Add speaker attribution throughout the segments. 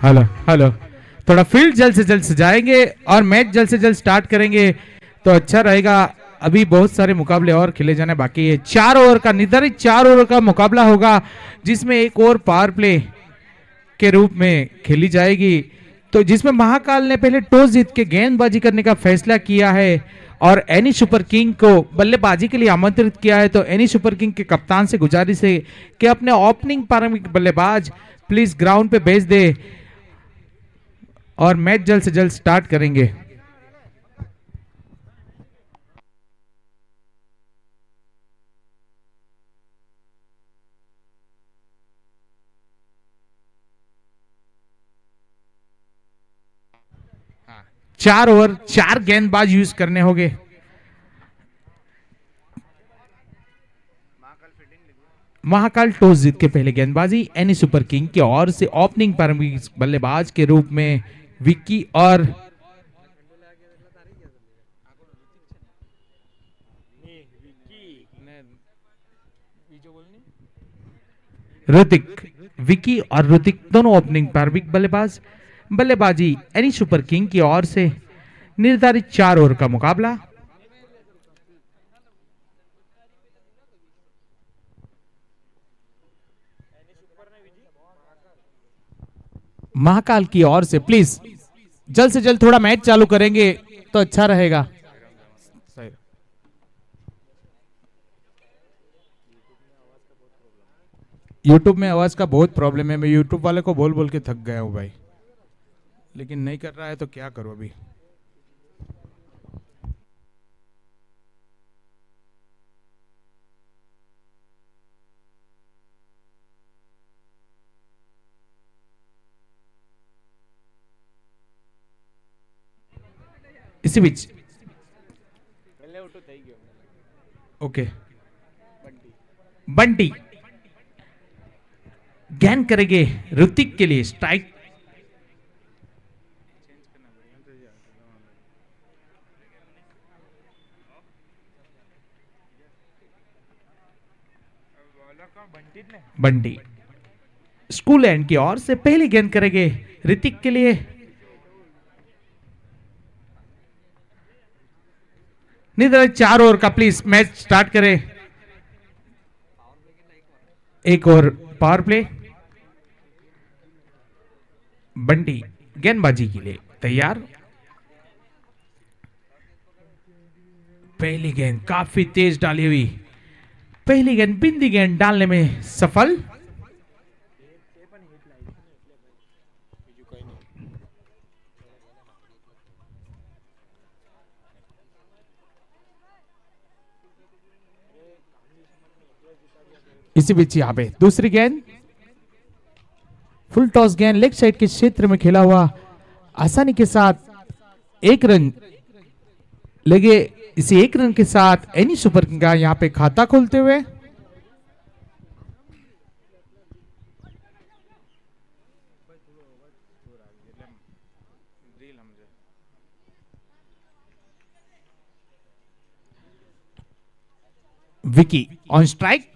Speaker 1: Hello hello, थोड़ा field जल्द से जल्द सजाएंगे और मैच जल्द से जल्द स्टार्ट करेंगे तो अच्छा रहेगा। अभी बहुत सारे मुकाबले और खेले जाने बाकी है। 4 ओवर का निर्धारित 4 ओवर का मुकाबला होगा जिसमें एक और पावर प्ले के रूप में खेली जाएगी, तो जिसमें महाकाल ने पहले टॉस जीत के गेंदबाजी करने का फैसला किया है और एनी सुपर किंग को बल्लेबाजी के लिए आमंत्रित किया है। तो एनी सुपर किंग के कप्तान से गुजारिश है कि अपने ओपनिंग प्रारंभिक बल्लेबाज प्लीज ग्राउंड पे भेज दे और मैच जल्द से जल्द स्टार्ट करेंगे। हाँ, 4 ओवर 4 गेंदबाज यूज करने होंगे। महाकाल टॉस जीत के पहले गेंदबाजी एनी सुपर किंग की ओर से ओपनिंग प्रारंभिक बल्लेबाज के रूप में विक्की और ऋतिक, विकी और ऋतिक दोनों ओपनिंग प्रारंभिक बल्लेबाज। बल्लेबाजी एनी सुपर किंग की ओर से निर्धारित 4 ओवर का मुकाबला। महाकाल की ओर से प्लीज जल्द से जल्द थोड़ा मैच चालू करेंगे तो अच्छा रहेगा। यूट्यूब में आवाज का बहुत प्रॉब्लम है। मैं यूट्यूब वाले को बोल बोल के थक गया हूं भाई, लेकिन नहीं कर रहा है तो क्या करूं अभी। इसी बीच ओके, बंटी गेंद करेंगे ऋतिक के लिए स्ट्राइक। बंटी स्कूल एंड की ओर से पहली गेंद करेंगे ऋतिक के लिए। निर्धारित 4 ओवर का प्लीज मैच स्टार्ट करें। एक और पावर प्ले। बंटी गेंदबाजी के लिए तैयार। पहली गेंद काफी तेज डाली हुई, पहली गेंद बिंदी गेंद डालने में सफल। इसी बीच यहाँ पे दूसरी गेंद फुल टॉस गेंद लेग साइड के क्षेत्र में खेला हुआ, आसानी के साथ 1 रन लगे। इसी 1 रन के साथ एनी सुपर किंग का यहाँ पे खाता खोलते हुए Vicky on strike.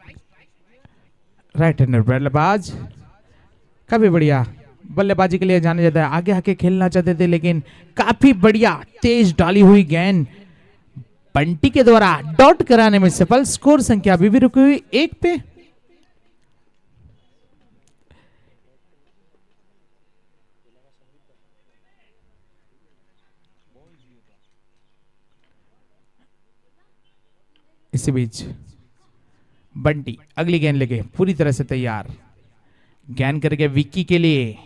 Speaker 1: Right hander बल्लेबाज काफी बढ़िया बल्लेबाजी के लिए जाने जाता है। आगे आके खेलना चाहते थे लेकिन काफी बढ़िया तेज डाली हुई गेंद बंटी के द्वारा डॉट कराने में सफल। स्कोर संख्या अभी भी रुकी हुई 1 पे। इसी बीच बंटी अगली गेंद लेके पूरी तरह से तैयार, गेंद करके विक्की के लिए,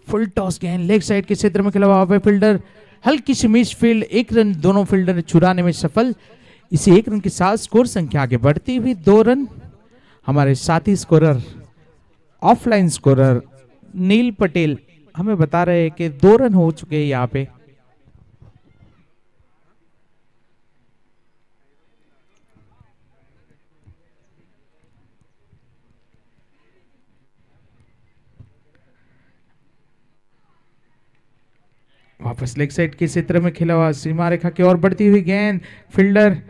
Speaker 1: फुल टॉस गेंद लेग साइड के क्षेत्र में खेला, वहां पे फील्डर हल्की सी मिस फील्ड, एक रन दोनों फील्डर चुराने में सफल। इसी एक रन के साथ स्कोर संख्या आगे बढ़ती हुई 2 रन। हमारे साथी स्कोरर ऑफलाइन स्कोरर नील पटेल हमें बता रहे हैं कि 2 रन हो चुके हैं यहाँ पे। वापस लेग साइड के क्षेत्र में खेला हुआ, सीमा रेखा की ओर बढ़ती हुई गेंद, फील्डर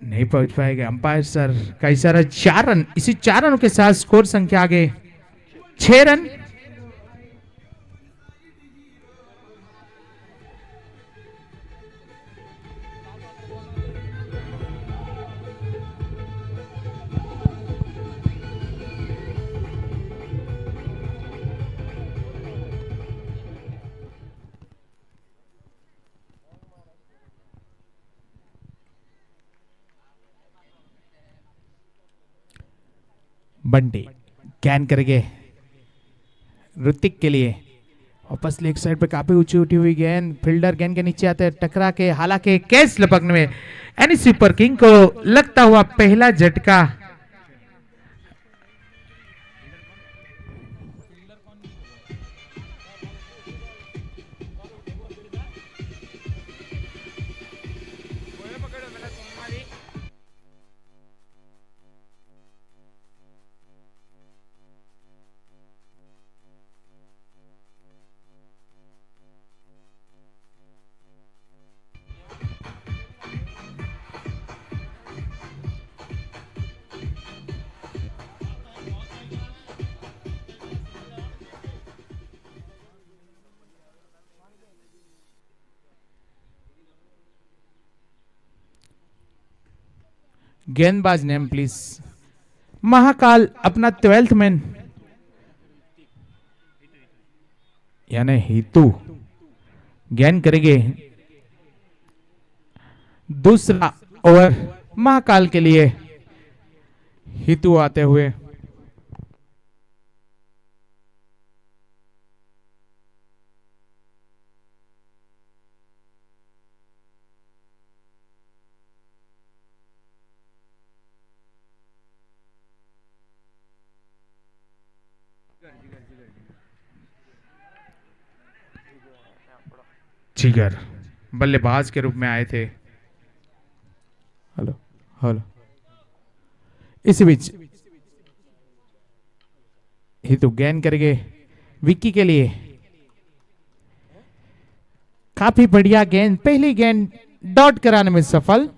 Speaker 1: नहीं पहुंच पाएगा, अंपायर सर का इशारा। 4 रन, इसी 4 रनों के साथ स्कोर संख्या आगे 6 रन। बंटी कैन करेंगे ऋतिक के लिए, वापस लेग साइड पे काफी ऊंची उठी हुई गेंद, फील्डर गेंद के नीचे आते टकरा के, हालांकि कैच लपकने में एनी सुपर किंग को लगता हुआ पहला झटका। गेंदबाज नेम प्लीज। महाकाल अपना 12th मैन यानी हितू गेंद करेंगे दूसरा ओवर महाकाल के लिए, हितू आते हुए। जिगर बल्लेबाज के रूप में आए थे। हेलो हेलो, इसी बीच हितू गेंद करेंगे विक्की के लिए, काफी बढ़िया गेंद, पहली गेंद डॉट कराने में सफल।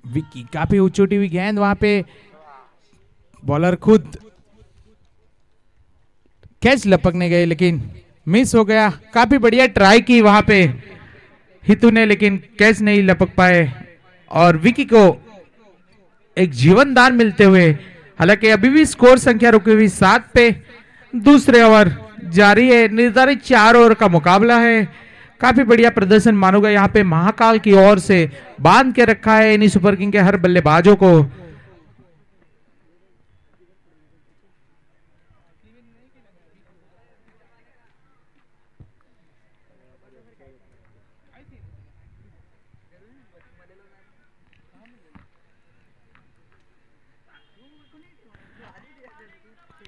Speaker 1: विक्की काफी ऊंची उठी हुई गेंद, वहां पे बॉलर खुद कैच लपकने गए लेकिन मिस हो गया। काफी बढ़िया ट्राई की वहां पे हितू ने, लेकिन कैच नहीं लपक पाए और विक्की को एक जीवनदान मिलते हुए, हालांकि अभी भी स्कोर संख्या रुकी हुई 7 पे। दूसरे ओवर जारी है, निर्धारित 4 ओवर का मुकाबला है। काफी बढ़िया प्रदर्शन मानूंगा यहाँ पे महाकाल की ओर से, बांध के रखा है इन्हीं सुपर किंग के हर बल्लेबाजों को।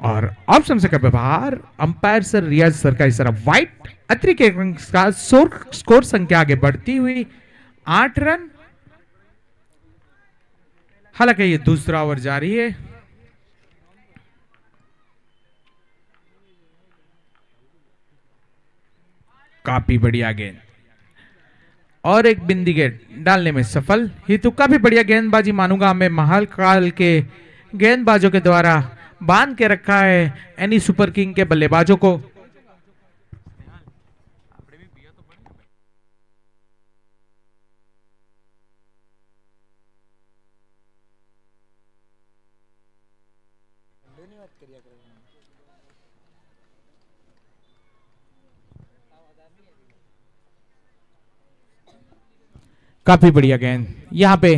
Speaker 1: और ऑप्शन से का व्यवहार, अंपायर सर रियाज सर का इशारा, व्हाइट अतिरिक्त का स्कोर संख्या आगे बढ़ती हुई 8 रन। हालांकि ये दूसरा ओवर जारी है। काफी बढ़िया गेंद और एक बिंदी गेंद डालने में सफल हितू। काफी बढ़िया गेंदबाजी मानूंगा मैं महाकाल के गेंदबाजों के द्वारा, बांध के रखा है एनी सुपर किंग के बल्लेबाजों को। काफी बढ़िया गेंद यहाँ पे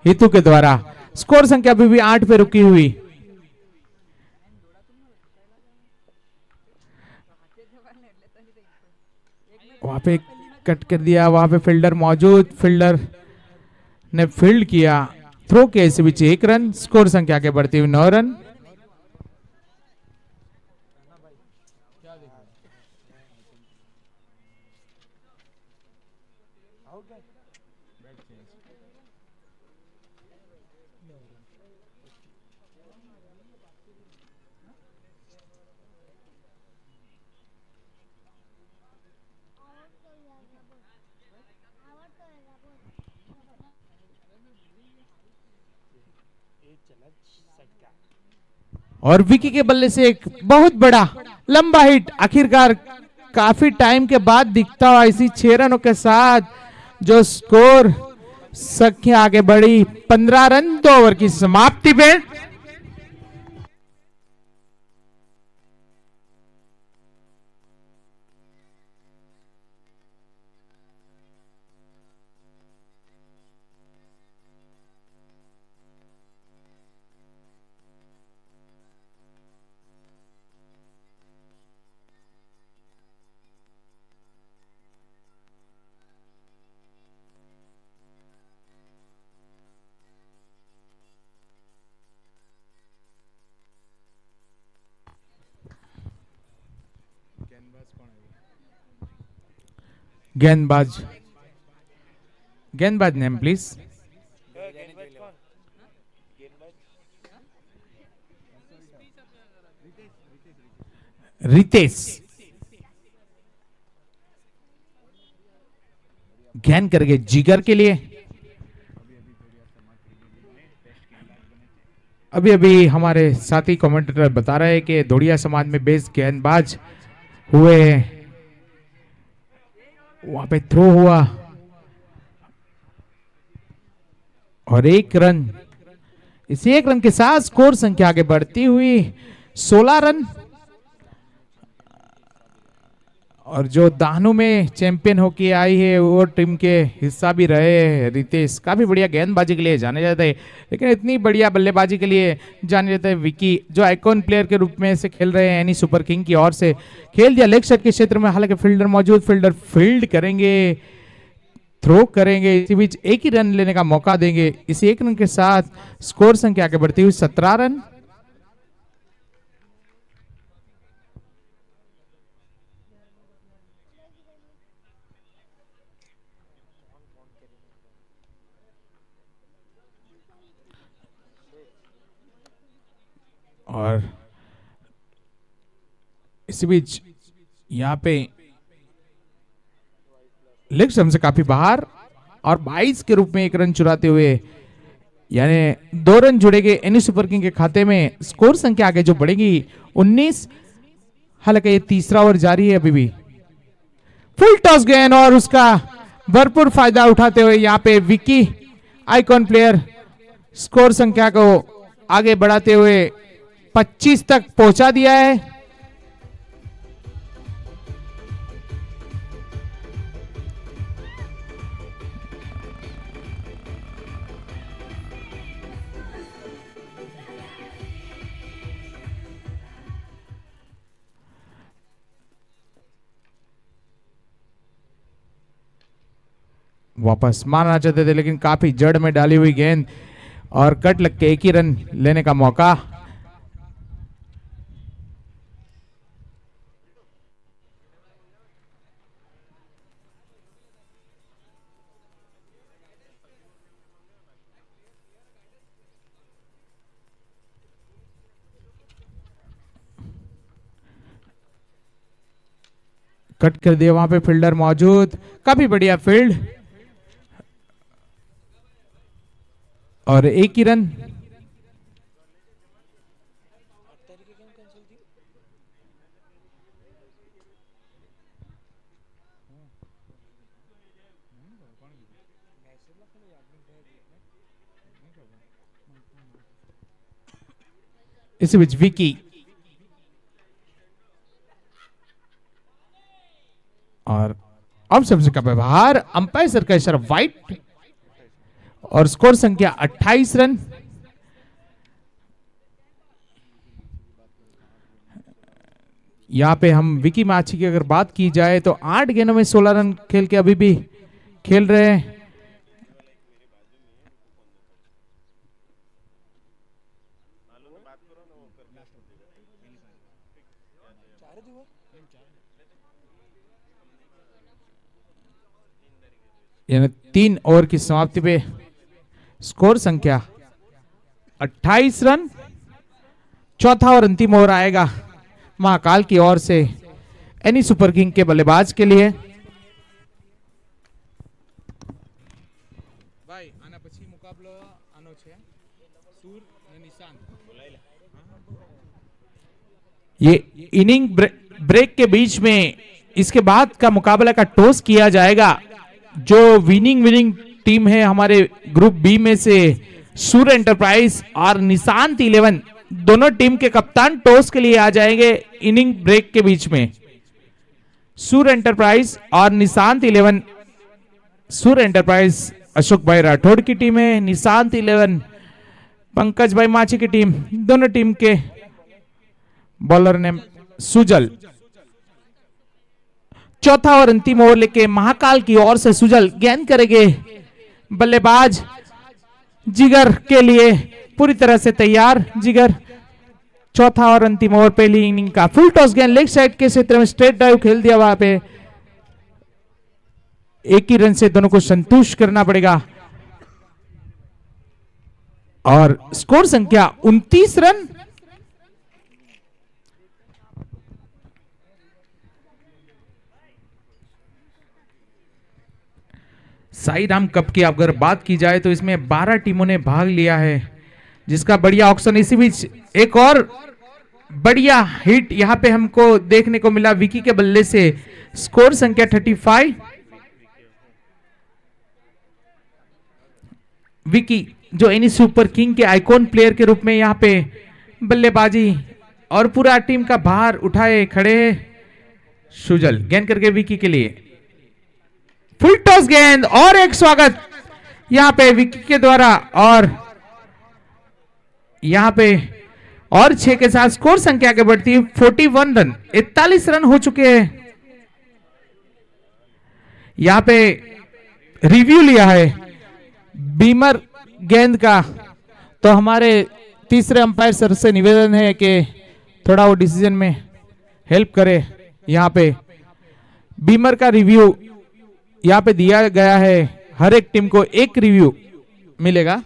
Speaker 1: हितू के द्वारा। स्कोर संख्या अभी भी 8 पे रुकी हुई। वहां पे कट कर दिया, वहां पे फील्डर मौजूद, फील्डर ने फील्ड किया, थ्रो के इस बीच 1 रन। स्कोर संख्या आगे बढ़ती हुई 9 रन। और विकी के बल्ले से एक बहुत बड़ा लंबा हिट, आखिरकार काफी टाइम के बाद दिखता हुआ इसी 6 रनों के साथ जो स्कोर संख्या आगे बढ़ी 15 रन 2 ओवर की समाप्ति पे। गेंदबाज, गेंदबाज नेम प्लीज। रितेश। गेंद करके जिगर के लिए। अभी अभी हमारे साथी कमेंटेटर बता रहे हैं कि धोड़िया समाज में बेस्ट गेंदबाज हुए, वहां पे थ्रो हुआ और 1 रन। इस 1 रन के साथ स्कोर संख्या आगे बढ़ती हुई 16 रन। और जो दानू में चैंपियन होके आई है वो टीम के हिस्सा भी रहे हैं रितेश। काफी बढ़िया गेंदबाजी के लिए जाने जाते हैं, लेकिन इतनी बढ़िया बल्लेबाजी के लिए जाने जाते हैं विकी, जो आइकॉन प्लेयर के रूप में से खेल रहे हैं एनी सुपर किंग की ओर से। खेल दिया लेग साइड के क्षेत्र में, हालांकि फील्डर मौजूद, फील्डर फील्ड करेंगे, थ्रो करेंगे, इसी बीच 1 ही रन लेने का मौका देंगे। इस 1 रन के साथ स्कोर संख्या आगे बढ़ती हुई 17 रन। और इसी बीच यहां पे लेग स्टंप से काफी बाहर और 22 के रूप में 1 रन चुराते हुए, यानी 2 रन जुड़ेंगे एनी सुपर किंग के खाते में। स्कोर संख्या आगे जो बढ़ेगी 19। हालांकि ये तीसरा ओवर जारी है अभी भी। फुल टॉस गेंद और उसका भरपूर फायदा उठाते हुए यहां पे विकी आइकॉन प्लेयर स्कोर संख्या को आगे बढ़ाते हुए 25 तक पहुंचा दिया है। वापस मारना चाहते थे लेकिन काफी जड़ में डाली हुई गेंद और कट लग के 1 ही रन लेने का मौका। कट कर दिया, वहां पे फील्डर मौजूद, काफी बढ़िया फील्ड और 1 ही रन। इसी बीच विकी और अब सबसे का व्यवहार अंपायर सर का इशारा वाइट और स्कोर संख्या 28 रन। यहां पे हम विकी माची की अगर बात की जाए तो 8 गेंदों में 16 रन खेल के अभी भी खेल रहे हैं। यानी 3 ओवर की समाप्ति पे स्कोर संख्या 28 रन। चौथा और अंतिम ओवर आएगा महाकाल की ओर से एनी सुपर किंग के बल्लेबाज के लिए। भाई आना પછી મુકાબલો આનો છે सूर અને નિશાंत। ये इनिंग ब्रेक के बीच में इसके बाद का मुकाबला का टॉस किया जाएगा। जो विनिंग टीम है हमारे ग्रुप बी में से सूर एंटरप्राइज और निशांत 11 दोनों टीम के कप्तान टॉस के लिए आ जाएंगे इनिंग ब्रेक के बीच में। सूर एंटरप्राइज और निशांत 11, सूर एंटरप्राइज अशोक भाई राठौड़ की टीम है, निशांत 11 पंकज भाई माची की टीम। दोनों टीम के बॉलर ने सुजल। चौथा और अंतिम ओवर लेके महाकाल की ओर से सुजल गेंद करेंगे। बल्लेबाज जिगर के लिए पूरी तरह से तैयार। जिगर चौथा और अंतिम ओवर पहली इनिंग का फुल टॉस गेंद लेग साइड के क्षेत्र में स्ट्रेट ड्राइव खेल दिया। वहां पे एक ही रन से दोनों को संतुष्ट करना पड़ेगा और स्कोर संख्या 29 रन। साई राम कप की अगर बात की जाए तो इसमें 12 टीमों ने भाग लिया है, जिसका बढ़िया ऑक्शन। इसी बीच एक और बढ़िया हिट यहां पे हमको देखने को मिला विकी के बल्ले से। स्कोर संख्या 35। विकी जो एनी सुपर किंग के आइकॉन प्लेयर के रूप में यहां पे बल्लेबाजी और पूरा टीम का भार उठाए खड़े हैं। सुजल गेंद करके विकी के लिए फुल टॉस गेंद और एक स्वागत यहां पे विकी के द्वारा। और यहां पे और 6 के साथ स्कोर संख्या के बढ़ती 41 रन। 41 रन हो चुके हैं। यहां पे रिव्यू लिया है बीमर गेंद का, तो हमारे तीसरे अंपायर सर से निवेदन है कि थोड़ा वो डिसीजन में हेल्प करे। यहां पे बीमर का रिव्यू यहां पे दिया गया है। हर एक टीम को एक रिव्यू मिलेगा,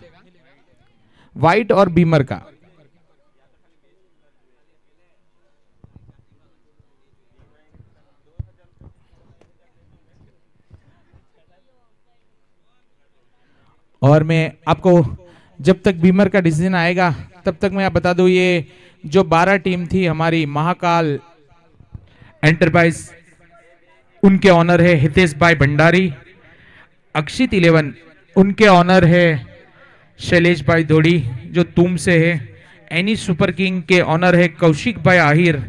Speaker 1: व्हाइट और बीमर का। और मैं आपको जब तक बीमर का डिसीजन आएगा तब तक मैं आप बता दूं, ये जो 12 टीम थी हमारी महाकाल एंटरप्राइज, उनके ऑनर है हितेश भाई भंडारी। अक्षित 11 उनके ऑनर है शैलेश भाई धोड़ी जो तुम से है। एनी सुपर किंग के ऑनर है कौशिक भाई आहिर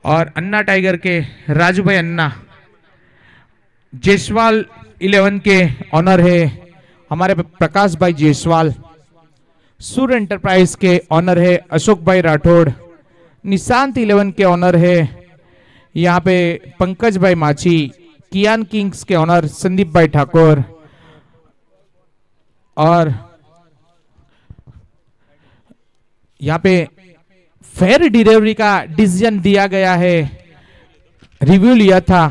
Speaker 1: और अन्ना टाइगर के राजू भाई अन्ना। जयसवाल 11 के ऑनर है हमारे प्रकाश भाई जयसवाल। सूर एंटरप्राइज के ऑनर है अशोक भाई राठौड़। निशांत 11 के ऑनर है यहाँ पे पंकज भाई माची। कियान किंग्स के ऑनर संदीप भाई ठाकुर। और यहाँ पे फेयर डिलीवरी का डिसीजन दिया गया है। रिव्यू लिया था,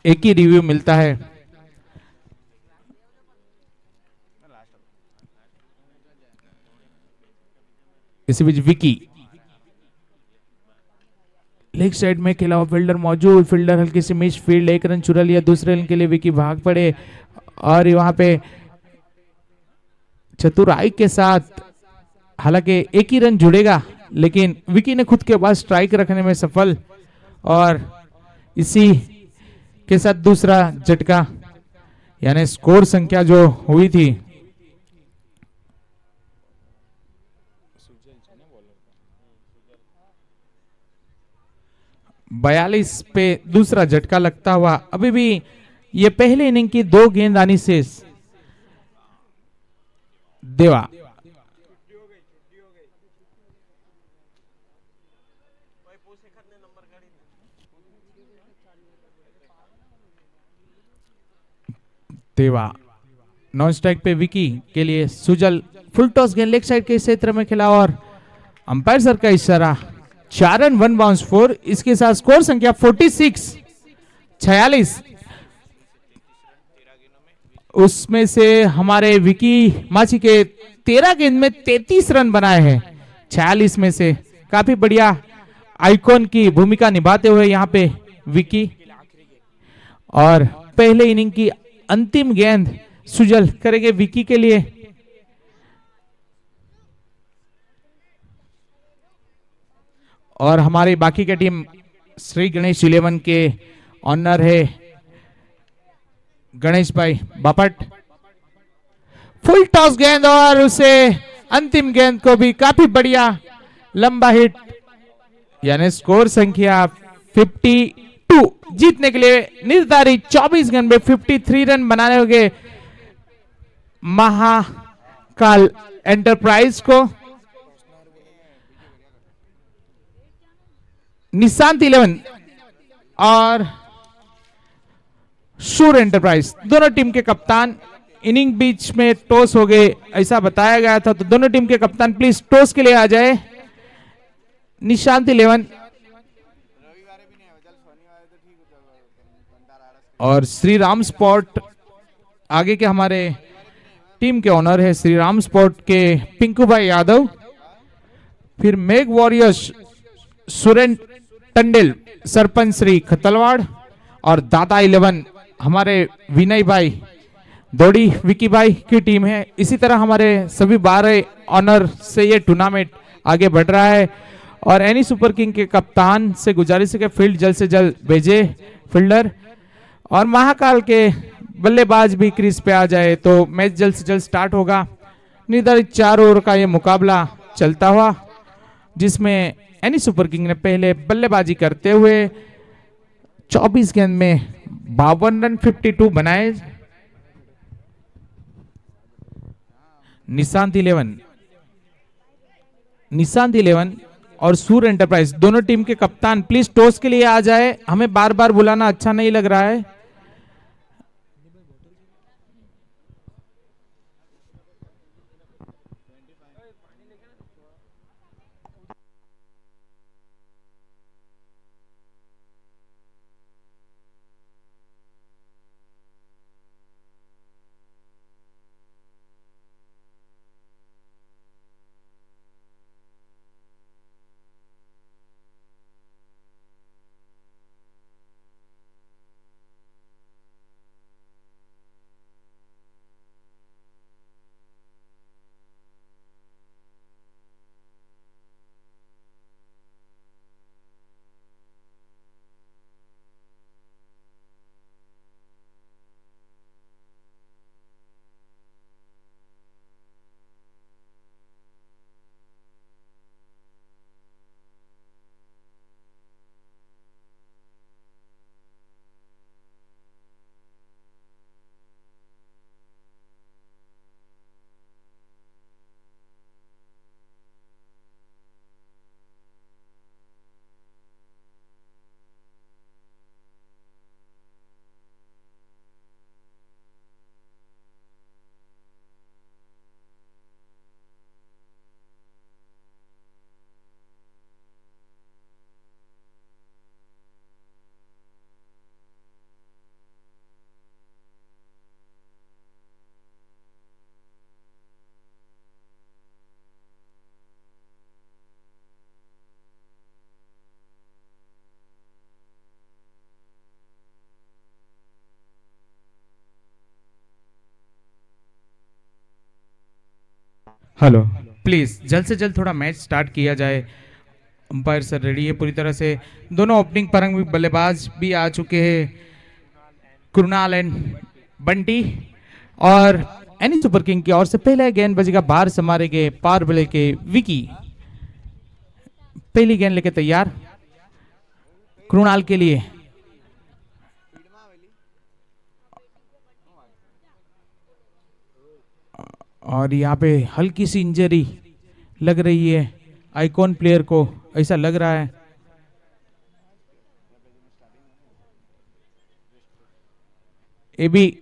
Speaker 1: एक ही रिव्यू मिलता है। इसी बीच विकी लेग साइड में खेला हुआ फील्डर मौजूद। फील्डर हल्की सी मिस फील्ड, 1 रन चुरा लिया। दूसरे रन के लिए विकी भाग पड़े और वहां पे चतुराई के साथ हालांकि एक ही रन जुड़ेगा, लेकिन विकी ने खुद के पास स्ट्राइक रखने में सफल। और इसी के साथ दूसरा झटका, यानी स्कोर संख्या जो हुई थी 42 पे दूसरा झटका लगता हुआ। अभी भी ये पहले इनिंग की 2 गेंद आनी शेष। देवा देवा नॉन स्ट्राइक पे विकी के लिए सुजल फुल टॉस गेंद लेग साइड के क्षेत्र में खेला और अंपायर सर का इशारा 4 रन 1 बाउंस 4। इसके साथ स्कोर संख्या 46। उसमें से हमारे विकी माची के 13 गेंद में 33 रन बनाए हैं 46 में से। काफी बढ़िया आइकॉन की भूमिका निभाते हुए यहाँ पे विकी। और पहले इनिंग की अंतिम गेंद सुजल करेंगे विकी के लिए। और हमारी बाकी की टीम श्री गणेश 11 के ऑनर है गणेश भाई बापट। फुल टॉस गेंद और उसे अंतिम गेंद को भी काफी बढ़िया लंबा हिट, यानी स्कोर संख्या 52। जीतने के लिए निर्धारित 24 गेंद में 53 रन बनाने होंगे महाकाल एंटरप्राइज को। निशांत 11 और शूर एंटरप्राइज दोनों टीम के कप्तान इनिंग बीच में टॉस हो गए ऐसा बताया गया था, तो दोनों टीम के कप्तान प्लीज टॉस के लिए आ जाए। निशांत 11 और श्री राम स्पोर्ट आगे के हमारे टीम के ऑनर है श्री राम स्पोर्ट के पिंकू भाई यादव। फिर मेघ वॉरियर्स सुरेन टंडेल सरपंच श्री खतलवाड़ और दादा 11 हमारे विनय भाई दौड़ी विकी भाई की टीम है। इसी तरह हमारे सभी 12 ऑनर से ये टूर्नामेंट आगे बढ़ रहा है। और एनी सुपर किंग के कप्तान से गुजारिश है कि फील्ड जल्द से जल्द भेजे फील्डर, और महाकाल के बल्लेबाज भी क्रीज पे आ जाए तो मैच जल्द से जल्द स्टार्ट होगा। निर्धारित 4 ओवर का ये मुकाबला चलता हुआ, जिसमें एनी सुपर किंग ने पहले बल्लेबाजी करते हुए 24 गेंद में 52 रन 52 बनाए। निशांत 11 और सूर एंटरप्राइज दोनों टीम के कप्तान प्लीज टॉस के लिए आ जाए। हमें बार बार बुलाना अच्छा नहीं लग रहा है। हेलो, प्लीज जल्द से जल्द थोड़ा मैच स्टार्ट किया जाए। अंपायर सर रेडी है पूरी तरह से। दोनों ओपनिंग परंग बल्लेबाज भी आ चुके हैं, कृणाल एंड बंटी। और एनी सुपर किंग की ओर से पहले गेंद बजेगा बाहर से मारेंगे पावर प्ले के विकी। पहली गेंद लेके तैयार, कृणाल के लिए। और यहाँ पे हल्की सी इंजरी लग रही है आइकॉन प्लेयर को, ऐसा लग रहा है। ये भी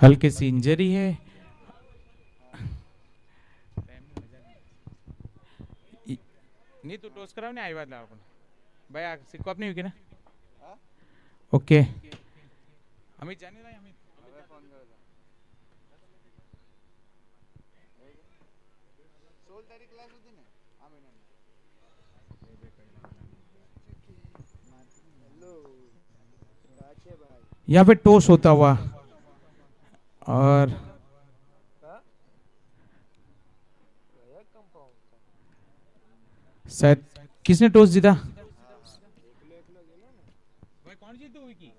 Speaker 1: हल्की सी इंजरी है। नहीं तू टोस कराव नहीं आई बात लाओ भाई सिक्को अपनी हुई ना। ओके अमित जाने रहा है अमित फोन कर 16 तारीख क्लास होती ना आ महीना यहाँ पे टोस होता हुआ। और शायद किसने टॉस जीता? कौन जीतो विकी?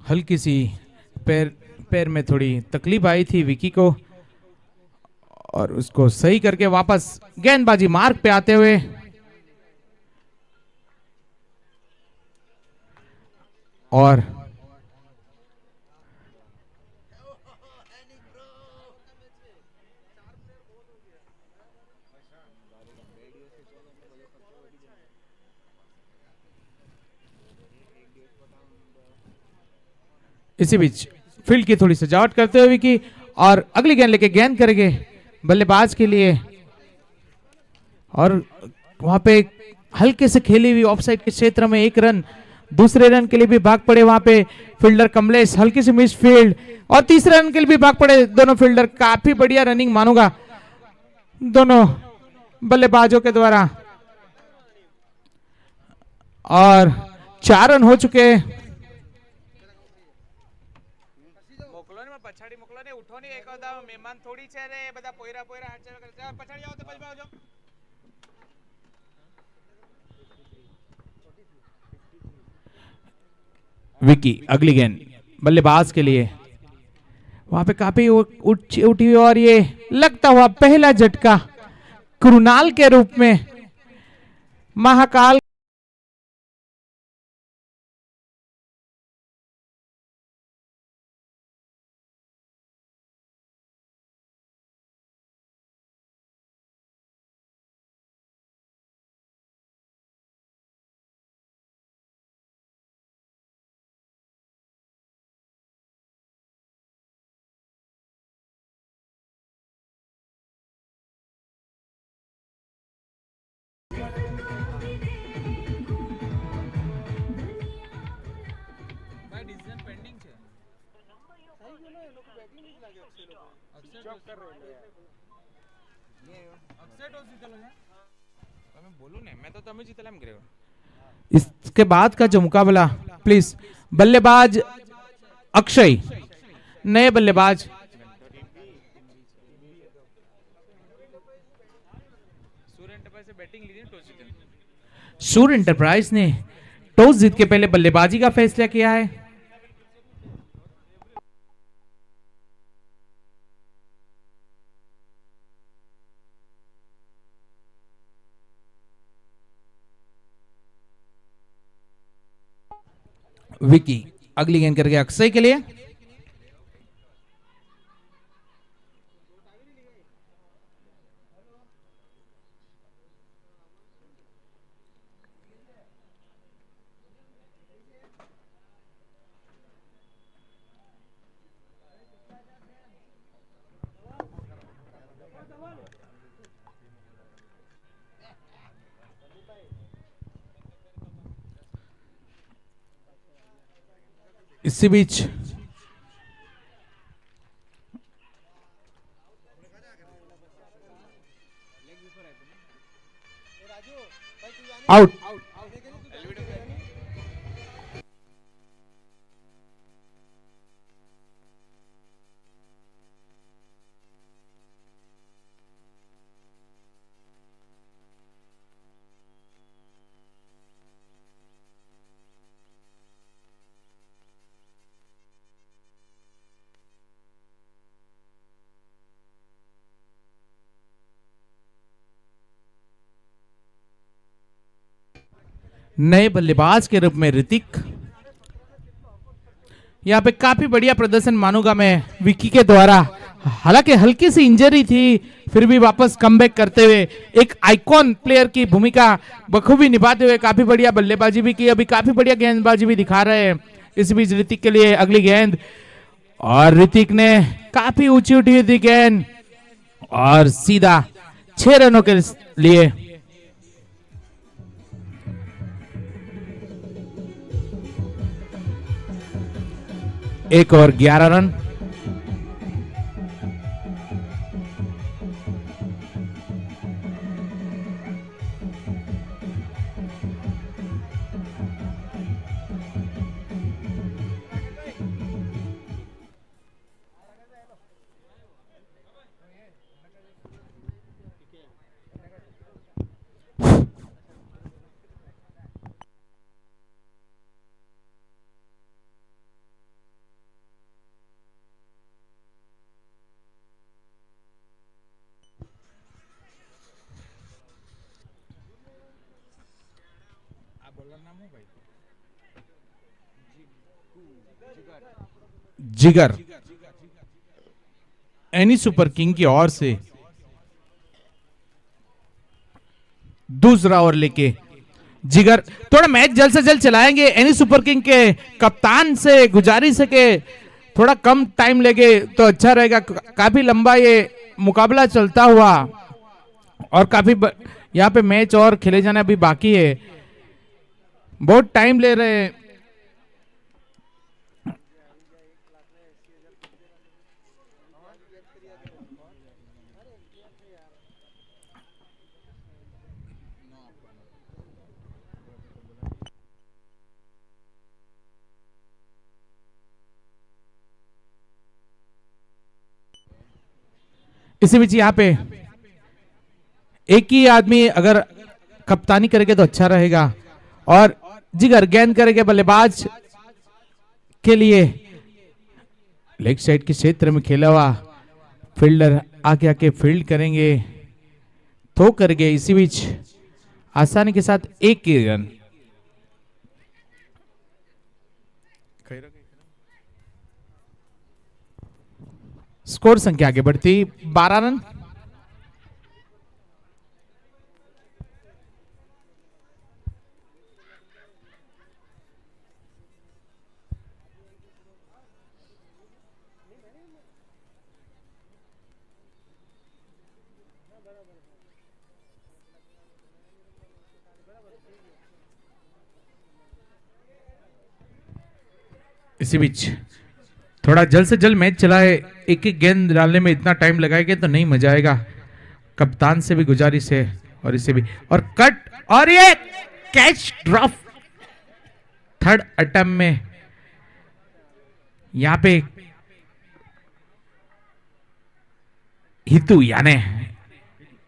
Speaker 1: हल्की सी पैर पैर में थोड़ी तकलीफ आई थी विकी को और उसको सही करके वापस गेंदबाजी मार्ग पे आते हुए और इसी बीच फील्ड की थोड़ी सजावट करते हुए विकी और अगली गेंद लेके गेंद करेंगे बल्लेबाज के लिए। और वहां पे हल्के से खेली हुई ऑफसाइड के क्षेत्र में एक रन, दूसरे रन के लिए भी भाग पड़े वहां पे फील्डर कमलेश, हल्की सी मिस फील्ड और तीसरे रन के लिए भी भाग पड़े दोनों फील्डर। काफी बढ़िया रनिंग मानूंगा दोनों बल्लेबाजों के द्वारा और 4 रन हो चुके हैं। પછાડી મોકલો ને, ઉઠો ને, એક બધા મહેમાન થોડી છે રે, બધા પોયરા પોયરા હાથ ચાલ કરે, પછાડી આવો તો પછી આવજો. विकी अगली गेंद बल्लेबाज के लिए, वहां पे काफी उठी हुई और ये लगता हुआ पहला झटका कृणाल के रूप में महाकाल इसके बाद का जो मुकाबला, प्लीज बल्लेबाज अक्षय, नए बल्लेबाज सूर्य एंटरप्राइज ने टॉस जीत के पहले बल्लेबाजी का फैसला किया है. विकी अगली गेंद करके अक्षय के लिए, इसी बीच आउट. नए बल्लेबाज के रूप में ऋतिक, यहाँ पे काफी बढ़िया प्रदर्शन मानूंगा मैं विकी के द्वारा. हालांकि हल्की सी इंजरी थी, फिर भी वापस कमबैक करते हुए एक आइकॉन प्लेयर की भूमिका बखूबी निभाते हुए काफी बढ़िया बल्लेबाजी भी की, अभी काफी बढ़िया गेंदबाजी भी दिखा रहे हैं. इस बीच ऋतिक के लिए अगली गेंद, और ऋतिक ने काफी ऊंची उठी हुई थी गेंद और सीधा 6 रनों के लिए. एक ओवर 11 रन. जिगर एनी सुपर किंग की ओर से दूसरा ओवर लेके जिगर थोड़ा मैच जल्द से जल्द चलाएंगे. एनी सुपर किंग के कप्तान से गुजारिश है कि थोड़ा कम टाइम लगे तो अच्छा रहेगा. काफी लंबा ये मुकाबला चलता हुआ और काफी यहाँ पे मैच और खेले जाना अभी बाकी है, बहुत टाइम ले रहे हैं. इसी बीच यहाँ पे एक ही आदमी अगर कप्तानी करेगा तो अच्छा रहेगा। और जिगर गेंद करेंगे बल्लेबाज के लिए, लेग साइड के क्षेत्र में खेला हुआ फील्डर आगे आके फील्ड करेंगे, थ्रो करेंगे। इसी बीच आसानी के साथ एक ही रन। स्कोर संख्या आगे बढ़ती 12 रन। इसी बीच थोड़ा जल्द से जल्द मैच चला है, एक एक गेंद डालने में इतना टाइम लगाएंगे तो नहीं मजा आएगा। कप्तान से भी गुजारिश है और इसे भी, और कट, और ये कैच ड्रॉप थर्ड अटेम्प्ट में। यहां पे हितू यानी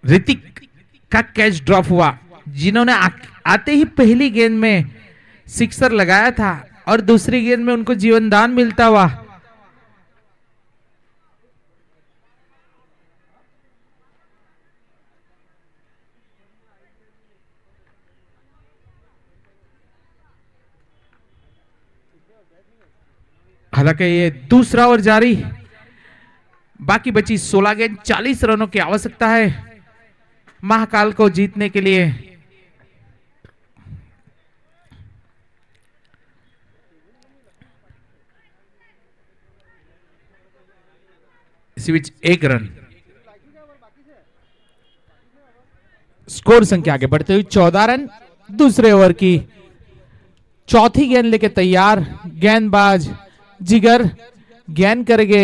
Speaker 1: ऋतिक का कैच ड्रॉप हुआ, जिन्होंने आते ही पहली गेंद में सिक्सर लगाया था और दूसरी गेंद में उनको जीवन दान मिलता हुआ। हालांकि ये दूसरा ओवर जारी, बाकी बची 16 गेंद, 40 रनों की आवश्यकता है महाकाल को जीतने के लिए। इसी बीच एक रन। स्कोर संख्या आगे बढ़ते हुए 14 रन। दूसरे ओवर की चौथी गेंद लेके तैयार गेंदबाज जिगर, गेंद करेंगे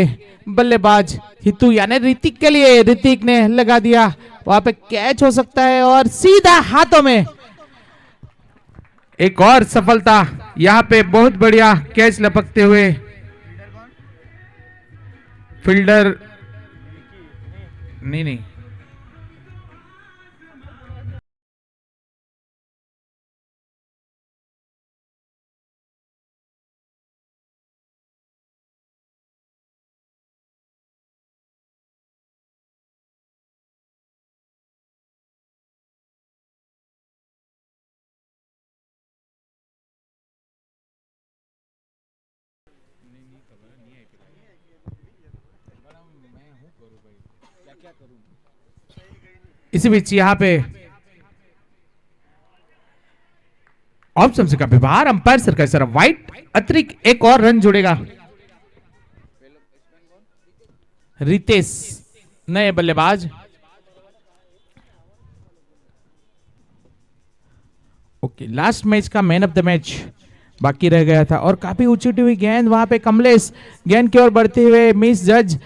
Speaker 1: बल्लेबाज हितू यानी ऋतिक के लिए। ऋतिक ने लगा दिया, वहां पे कैच हो सकता है और सीधा हाथों में। एक और सफलता, यहां पे बहुत बढ़िया कैच लपकते हुए फील्डर, नहीं इसी बीच यहां पे ऑप्शन से का व्यवहार, अंपायर सर का इशारा, वाइट, अतिरिक्त एक और रन जुड़ेगा। रितेश नए बल्लेबाज। ओके, लास्ट मैच का मैन ऑफ द मैच बाकी रह गया था और काफी उछटी हुई गेंद, वहां पे कमलेश गेंद की ओर बढ़ते हुए मिस जज,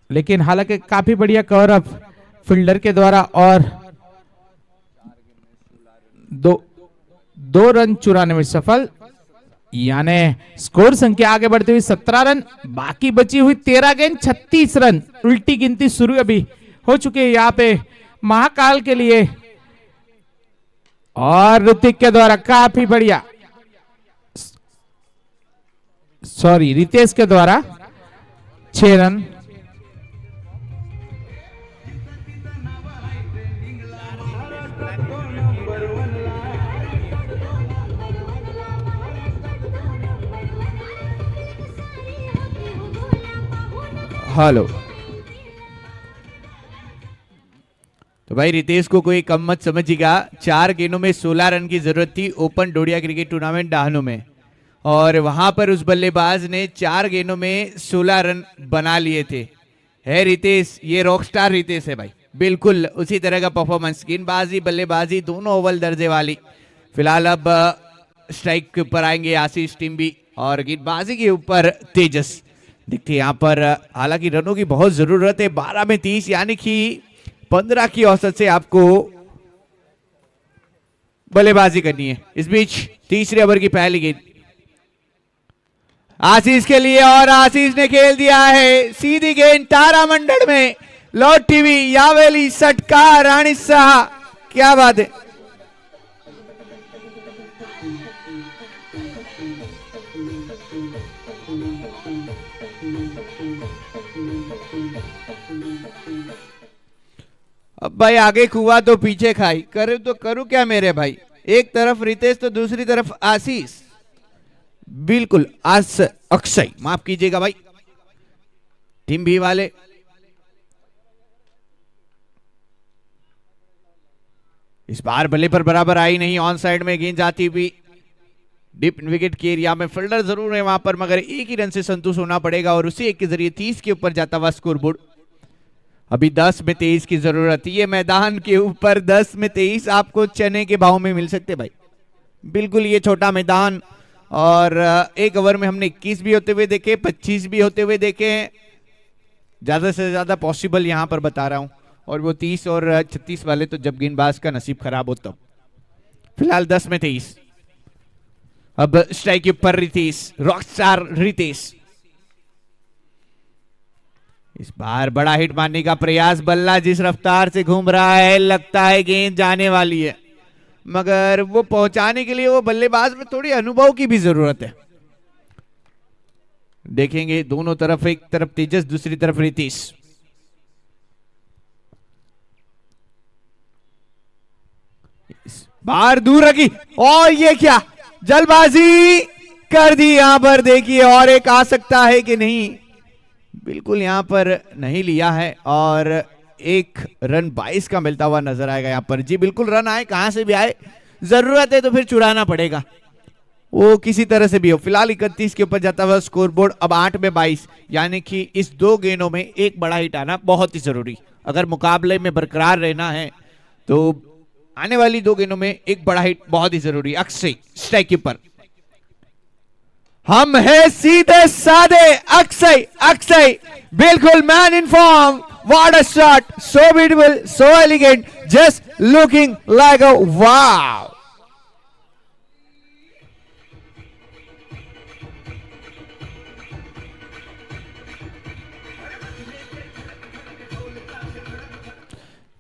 Speaker 1: लेकिन हालांकि काफी बढ़िया कवर अप फील्डर के द्वारा और दो रन चुराने में सफल, यानी स्कोर संख्या आगे बढ़ते हुए 17 रन। बाकी बची हुई 13 गेंद, 36 रन। उल्टी गिनती शुरू अभी हो चुकी है यहाँ पे महाकाल के लिए और ऋतिक के द्वारा काफी बढ़िया, सॉरी रितेश के द्वारा 6 रन।
Speaker 2: हेलो, तो भाई रितेश को कोई कम मत समझिएगा। 4 गेंदों में 16 रन की जरूरत थी ओपन डोडिया क्रिकेट टूर्नामेंट डाहनो में, और वहां पर उस बल्लेबाज ने 4 गेंदों में 16 रन बना लिए थे। है रितेश, ये रॉकस्टार रितेश है भाई, बिल्कुल उसी तरह का परफॉर्मेंस, गेंदबाजी बल्लेबाजी दोनों अव्वल दर्जे वाली। फिलहाल अब स्ट्राइक के ऊपर आएंगे आशीष टिम्बी और गेंदबाजी के ऊपर तेजस। देखते हैं यहाँ पर हालांकि रनों की बहुत जरूरत है, 12 में 30 यानी कि 15 की औसत से आपको बल्लेबाजी करनी है। इस बीच तीसरे ओवर की पहली गेंद आशीष के लिए और आशीष ने खेल दिया है सीधी गेंद तारामंडल में, लॉर्ड टीवी यावेली षटकार राणी सहा, क्या बात है। अब भाई आगे कुआ तो पीछे खाई, करूं तो करूं क्या मेरे भाई। एक तरफ रितेश तो दूसरी तरफ आशीष, बिल्कुल अक्षय, माफ कीजिएगा भाई, टीम भी वाले। इस बार बल्ले पर बराबर आई नहीं, ऑन साइड में गेंद जाती हुई डीप विकेट के एरिया में, फील्डर जरूर है वहां पर, मगर एक ही रन से संतुष्ट होना पड़ेगा और उसी एक के जरिए 30 के ऊपर जाता हुआ स्कोरबोर्ड। अभी 10 में 23 की जरूरत, ये मैदान के ऊपर 10 में 23 आपको चने के भाव में मिल सकते भाई। बिल्कुल ये छोटा मैदान, और एक ओवर में हमने 21 भी होते हुए देखे, 25 भी होते हुए देखे हैं, ज्यादा से ज्यादा पॉसिबल यहां पर बता रहा हूं, और वो 30 और 36 वाले तो जब गेंदबाज का नसीब खराब हो तब। फिलहाल 10 में 23। अब स्ट्राइक के ऊपर रितेश, रॉकस्टार रितेश, इस बार बड़ा हिट मारने का प्रयास, बल्ला जिस रफ्तार से घूम रहा है लगता है गेंद जाने वाली है, मगर वो पहुंचाने के लिए वो बल्लेबाज में थोड़ी अनुभव की भी जरूरत है। देखेंगे दोनों तरफ, एक तरफ तेजस, दूसरी तरफ रितेश। इस बार दूर रखी, और ये क्या जल्दबाजी कर दी यहां पर, देखिए और एक आ सकता है कि नहीं, बिल्कुल यहां पर नहीं लिया है, और एक रन 22 का मिलता हुआ नजर आएगा यहां पर। जी बिल्कुल, रन आए कहां से भी आए, जरूरत है तो फिर चुराना पड़ेगा, वो किसी तरह से भी हो। फिलहाल 31 के ऊपर जाता हुआ स्कोरबोर्ड, अब 8 में 22, यानी कि इस 2 गेंदों में एक बड़ा हिट आना बहुत ही जरूरी, अगर मुकाबले में बरकरार रहना है तो आने वाली 2 गेंदों में एक बड़ा हिट बहुत ही जरूरी। अक्षय स्ट्राइक के ऊपर, हम है सीधे साधे अक्षय, अक्षय बिल्कुल man in form, what a shot, so beautiful, so elegant, just looking like a wow.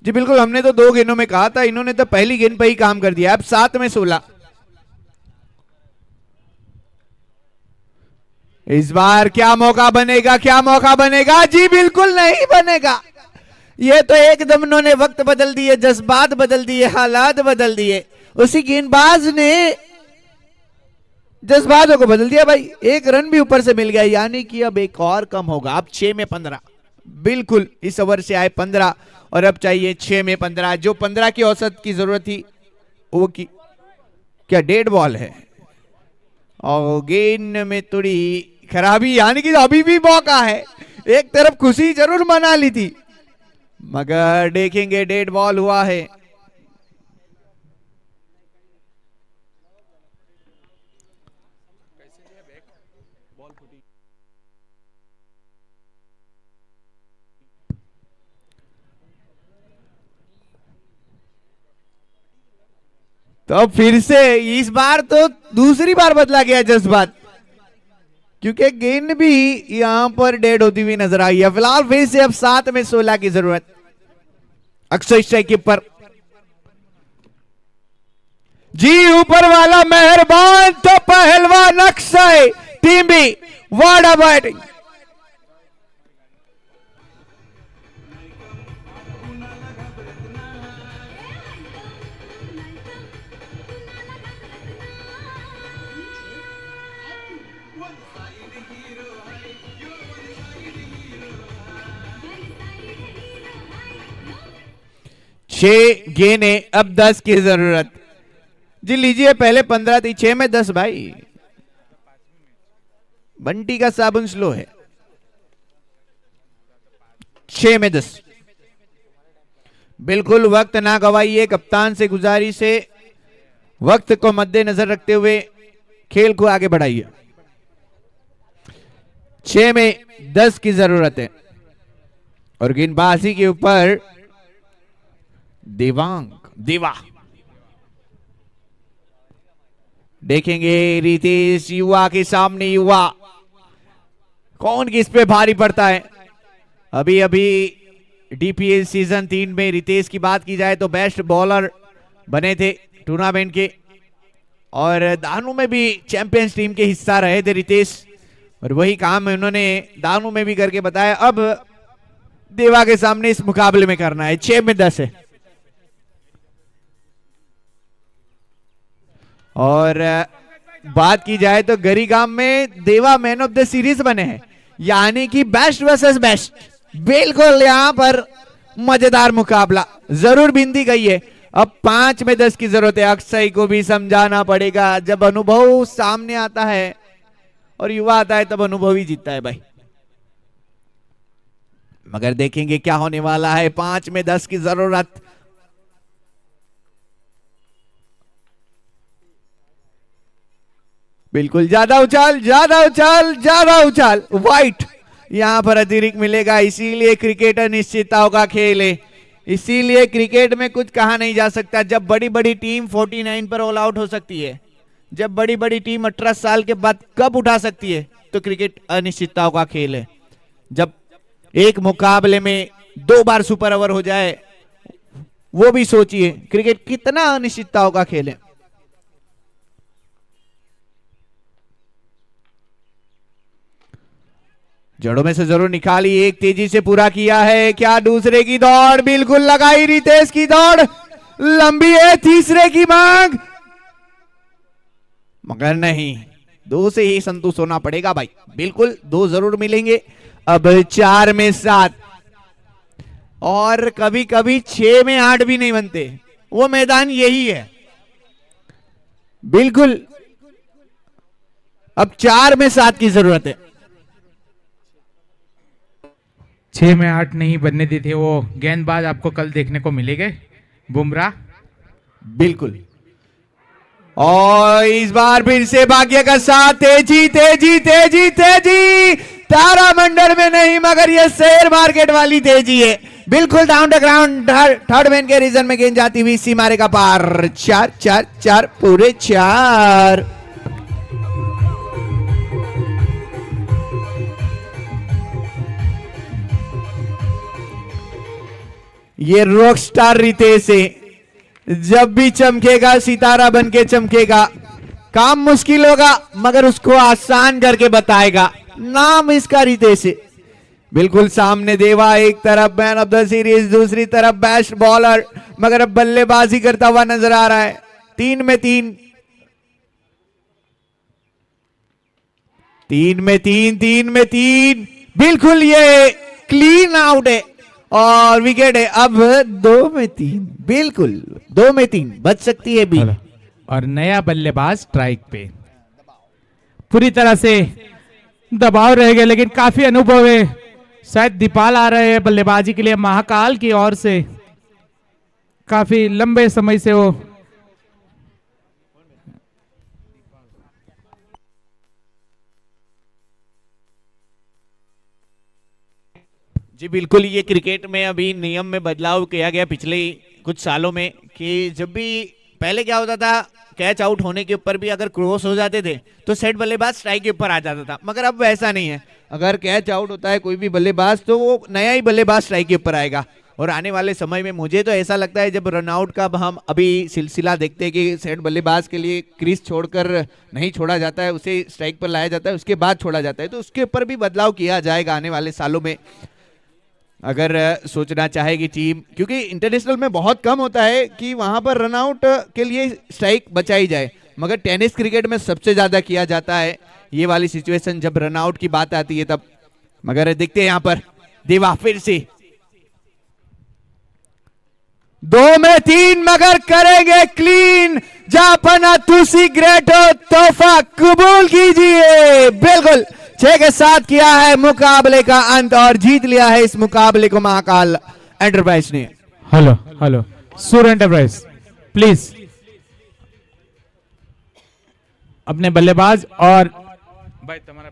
Speaker 2: जी बिल्कुल, हमने तो 2 गेंदों में कहा था, इन्होंने तो पहली गेंद पे ही काम कर दिया। अब 7 में 16, इस बार क्या मौका बनेगा, क्या मौका बनेगा, जी बिल्कुल नहीं बनेगा। ये तो एकदम उन्होंने वक्त बदल दिए, जज्बात बदल दिए, हालात बदल दिए, उसी गेंदबाज ने जज्बातों को बदल दिया भाई। एक रन भी ऊपर से मिल गया, यानी कि अब एक और कम होगा। अब 6 में 15, बिल्कुल इस ओवर से आए 15 और अब चाहिए 6 में 15, जो 15 की औसत की जरूरत थी वो की क्या डेड बॉल है, और गेंद में थोड़ी खराबी, यानी कि अभी भी मौका है। एक तरफ खुशी जरूर मना ली थी, मगर देखेंगे डेड बॉल हुआ है। तो फिर से इस बार तो दूसरी बार बदला गया जज्बात, क्योंकि गेंद भी यहां पर डेड होती हुई नजर आई है। फिलहाल फिर से अब 7 में 16 की जरूरत। अक्षय स्ट्राइक के ऊपर, जी ऊपर वाला मेहरबान, तो पहलवान अक्षय, टीम भी व्हाट अ बैटिंग। छह गेंदें, अब 10 की जरूरत। जी लीजिए, पहले 15 थी, 6 में 10 भाई। बंटी का साबुन स्लो है। 6 में 10, बिल्कुल वक्त ना गवाइए, कप्तान से गुजारिश है, वक्त को मद्देनजर रखते हुए खेल को आगे बढ़ाइए। 6 में 10 की जरूरत है, और गेंदबाजी के ऊपर देवांग, देवा। देखेंगे रितेश, युवा के सामने युवा, कौन किस पे भारी पड़ता है। अभी अभी डीपीएल सीजन 3 में रितेश की बात की जाए तो बेस्ट बॉलर बने थे टूर्नामेंट के, और दानू में भी चैंपियंस टीम के हिस्सा रहे थे रितेश, और वही काम उन्होंने दानू में भी करके बताया। अब देवा के सामने इस मुकाबले में करना है। 6 में 10 है। और बात की जाए तो गरीगाम में देवा मैन ऑफ द सीरीज बने हैं, यानी कि बेस्ट वर्सेस बेस्ट। बिल्कुल यहां पर मजेदार मुकाबला जरूर बिंदी गई है। अब 5 में 10 की जरूरत है। अक्षय को भी समझाना पड़ेगा, जब अनुभव सामने आता है और युवा आता है तब अनुभव ही जीतता है भाई। मगर देखेंगे क्या होने वाला है। 5 में 10 की जरूरत। बिल्कुल ज्यादा उछाल, ज्यादा उछाल, ज्यादा उछाल। वाइट यहां पर अतिरिक्त मिलेगा, इसीलिए क्रिकेट अनिश्चितताओं का खेल है। इसीलिए क्रिकेट में कुछ कहा नहीं जा सकता। जब बड़ी बड़ी टीम 49 पर ऑल आउट हो सकती है, जब बड़ी बड़ी टीम 18 साल के बाद कब उठा सकती है, तो क्रिकेट अनिश्चितताओं का खेल है। जब एक मुकाबले में 2 बार सुपर ओवर हो जाए, वो भी सोचिए क्रिकेट कितना अनिश्चितताओं का खेल है। जड़ों में से जरूर निकाली, एक तेजी से पूरा किया है। क्या दूसरे की दौड़, बिल्कुल लगाई रितेश की दौड़, लंबी है। तीसरे की मांग, मगर नहीं, 2 से ही संतुष्ट होना पड़ेगा भाई। बिल्कुल 2 जरूर मिलेंगे। अब 4 में 7 और कभी कभी 6 में 8 भी नहीं बनते। वो मैदान यही है। बिल्कुल अब 4 में 7 की जरूरत है।
Speaker 1: 6 में 8 नहीं बनने दी थे वो गेंदबाज आपको कल देखने को मिलेंगे, बुमराह।
Speaker 2: बिल्कुल, और इस बार फिर से भाग्य का साथ। तेजी तेजी तेजी तेजी, तारामंडल में नहीं, मगर ये शेयर मार्केट वाली तेजी है। बिल्कुल down the ground, third man के रीजन में गेंद जाती हुई सीमा रेखा पार। 4 4 4 पूरे 4। ये रॉक स्टार रितेश है, जब भी चमकेगा सितारा बनके चमकेगा। काम मुश्किल होगा मगर उसको आसान करके बताएगा। नाम इसका रितेश है। बिल्कुल सामने देवा, एक तरफ मैन ऑफ द सीरीज, दूसरी तरफ बेस्ट बॉलर, मगर अब बल्लेबाजी करता हुआ नजर आ रहा है। 3 में 3, 3 में 3, 3 में 3। बिल्कुल ये क्लीन आउट है और विकेट है। अब 2 में 3, बिल्कुल 2 में 3 बच सकती है भी।
Speaker 1: और नया बल्लेबाज स्ट्राइक पे, पूरी तरह से दबाव रहेगा, लेकिन काफी अनुभव है। शायद दीपाल आ रहे हैं बल्लेबाजी के लिए महाकाल की ओर से, काफी लंबे समय से वो।
Speaker 2: जी बिल्कुल, ये क्रिकेट में अभी नियम में बदलाव किया गया पिछले कुछ सालों में, कि जब भी पहले क्या होता था, कैच आउट होने के ऊपर भी अगर क्रॉस हो जाते थे तो सेट बल्लेबाज स्ट्राइक के ऊपर आ जाता था। मगर अब वैसा नहीं है। अगर कैच आउट होता है कोई भी बल्लेबाज तो वो नया ही बल्लेबाज स्ट्राइक के ऊपर आएगा। और आने वाले समय में मुझे तो ऐसा लगता है, जब रनआउट का हम अभी सिलसिला देखते हैं कि सेट बल्लेबाज के लिए क्रीज छोड़कर नहीं छोड़ा जाता है, उसे स्ट्राइक पर लाया जाता है, उसके बाद छोड़ा जाता है, तो उसके ऊपर भी बदलाव किया जाएगा आने वाले सालों में, अगर सोचना चाहेगी टीम। क्योंकि इंटरनेशनल में बहुत कम होता है कि वहां पर रनआउट के लिए स्ट्राइक बचाई जाए, मगर टेनिस क्रिकेट में सबसे ज्यादा किया जाता है ये वाली सिचुएशन, जब रनआउट की बात आती है तब। मगर देखते हैं यहां पर देवा फिर से 2 में 3, मगर करेंगे क्लीन। जापाना तुसी ग्रेटो तोहफा कबूल कीजिए। बिल्कुल 6 के साथ किया है मुकाबले का अंत और जीत लिया है इस मुकाबले को महाकाल एंटरप्राइज ने।
Speaker 1: हेलो हेलो सूर एंटरप्राइज, प्लीज अपने बल्लेबाज और भाई तुम्हारा